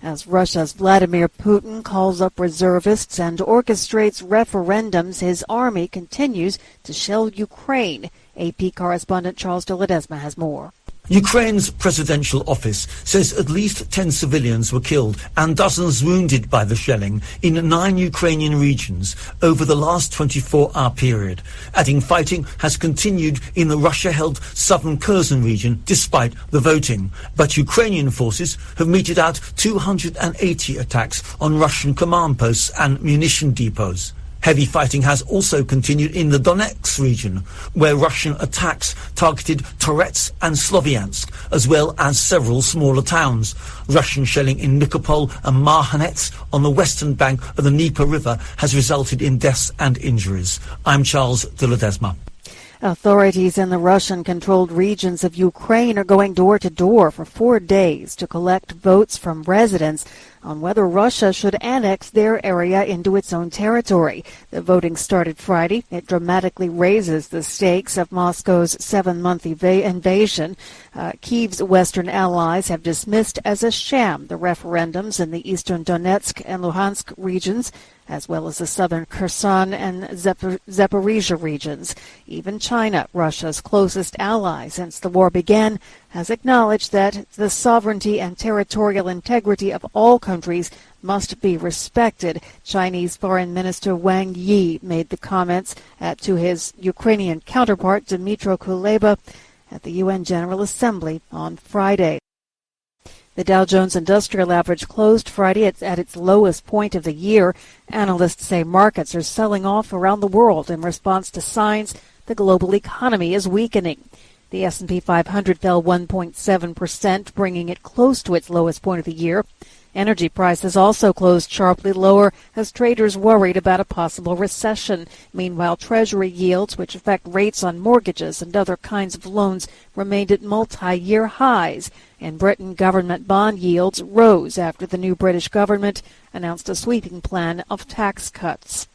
as Russia's Vladimir Putin calls up reservists and orchestrates referendums. His army continues to shell Ukraine. AP correspondent Charles de Ledesma has more. Ukraine's presidential office says at least 10 civilians were killed and dozens wounded by the shelling in 9 Ukrainian regions over the last 24-hour period, adding fighting has continued in the Russia-held southern Kherson region despite the voting. But Ukrainian forces have meted out 280 attacks on Russian command posts and munition depots. Heavy fighting has also continued in the Donetsk region, where Russian attacks targeted Torets and Sloviansk, as well as several smaller towns. Russian shelling in Nikopol and Marhanets on the western bank of the Dnieper River has resulted in deaths and injuries. I'm Charles de Ledesma. Authorities in the Russian-controlled regions of Ukraine are going door-to-door for 4 days to collect votes from residents on whether Russia should annex their area into its own territory. The voting started Friday. It dramatically raises the stakes of Moscow's 7-month invasion. Kyiv's Western allies have dismissed as a sham the referendums in the eastern Donetsk and Luhansk regions, as well as the southern Kherson and Zaporizhia regions. Even China, Russia's closest ally since the war began, has acknowledged that the sovereignty and territorial integrity of all countries must be respected. Chinese Foreign Minister Wang Yi made the comments to his Ukrainian counterpart Dmytro Kuleba at the UN General Assembly on Friday. The Dow Jones Industrial Average closed Friday at its lowest point of the year. Analysts say markets are selling off around the world in response to signs the global economy is weakening. The S&P 500 fell 1.7%, bringing it close to its lowest point of the year. Energy prices also closed sharply lower as traders worried about a possible recession. Meanwhile, Treasury yields, which affect rates on mortgages and other kinds of loans, remained at multi-year highs. In Britain, government bond yields rose after the new British government announced a sweeping plan of tax cuts.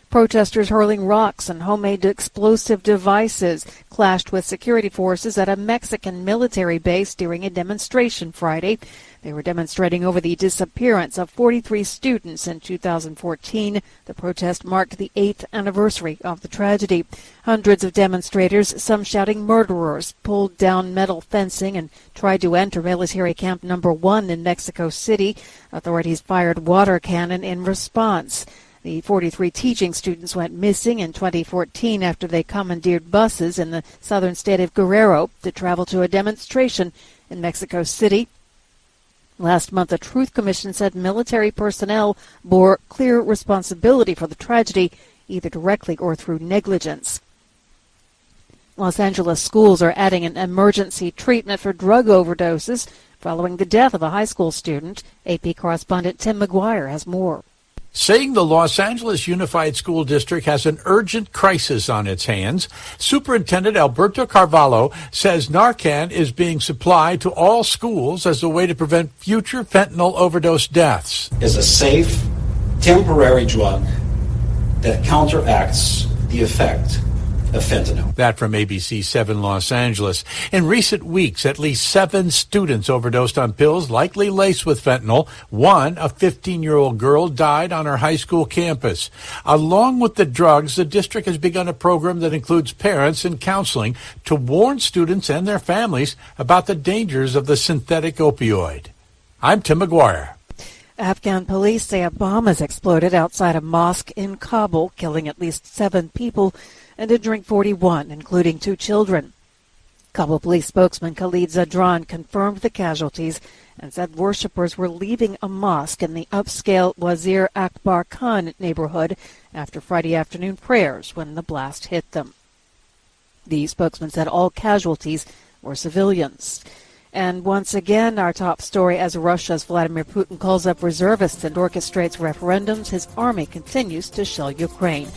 Protesters hurling rocks and homemade explosive devices clashed with security forces at a Mexican military base during a demonstration Friday. They were demonstrating over the disappearance of 43 students in 2014. The protest marked the 8th anniversary of the tragedy. Hundreds of demonstrators, some shouting murderers, pulled down metal fencing and tried to enter military camp number 1 in Mexico City. Authorities fired water cannon in response. The 43 teaching students went missing in 2014 after they commandeered buses in the southern state of Guerrero to travel to a demonstration in Mexico City. Last month, a Truth Commission said military personnel bore clear responsibility for the tragedy, either directly or through negligence. Los Angeles schools are adding an emergency treatment for drug overdoses following the death of a high school student. AP correspondent Tim McGuire has more. Saying the Los Angeles Unified School District has an urgent crisis on its hands, Superintendent Alberto Carvalho says Narcan is being supplied to all schools as a way to prevent future fentanyl overdose deaths. Is a safe, temporary drug that counteracts the effect of fentanyl. That from ABC 7 Los Angeles. In recent weeks, at least 7 students overdosed on pills likely laced with fentanyl. One, a 15-year-old girl, died on her high school campus. Along with the drugs, the district has begun a program that includes parents and counseling to warn students and their families about the dangers of the synthetic opioid. I'm Tim McGuire. Afghan police say a bomb has exploded outside a mosque in Kabul, killing at least 7 people and injuring 41, including 2 children. Kabul police spokesman Khalid Zadran confirmed the casualties and said worshippers were leaving a mosque in the upscale Wazir Akbar Khan neighborhood after Friday afternoon prayers when the blast hit them. The spokesman said all casualties were civilians. And once again, our top story, as Russia's Vladimir Putin calls up reservists and orchestrates referendums, his army continues to shell Ukraine.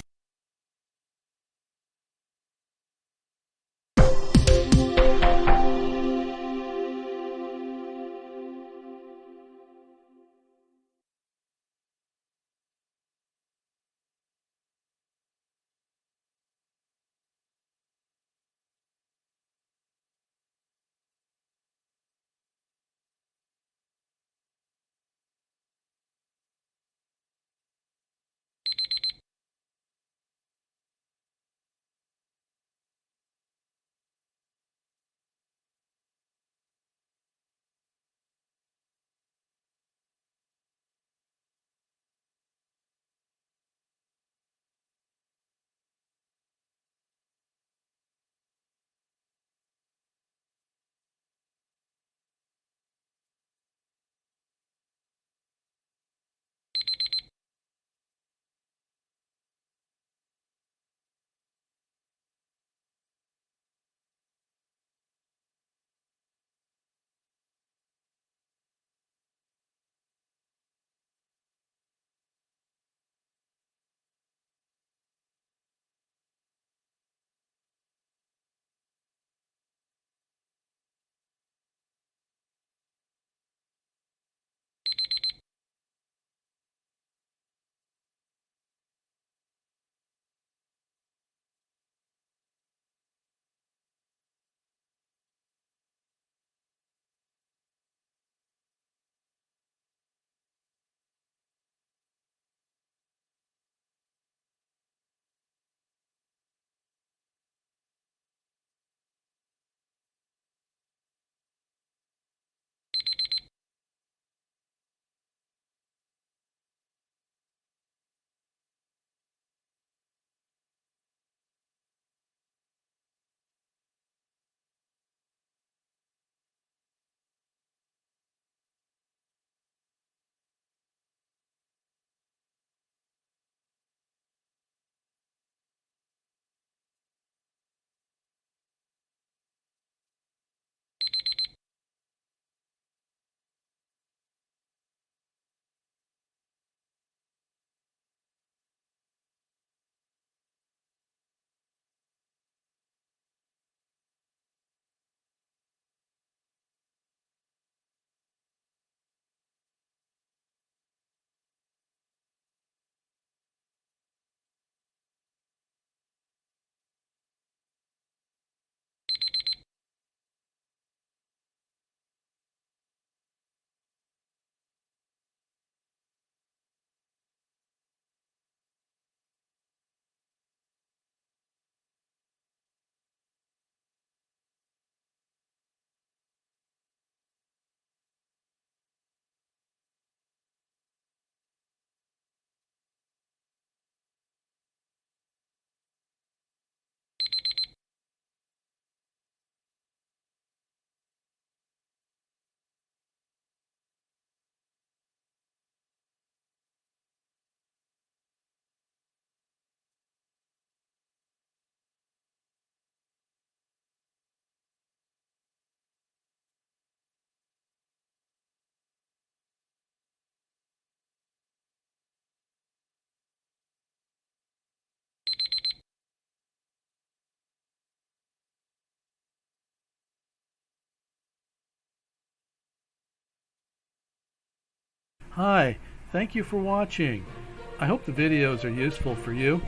Hi, thank you for watching. I hope the videos are useful for you.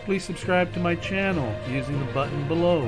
Please subscribe to my channel using the button below.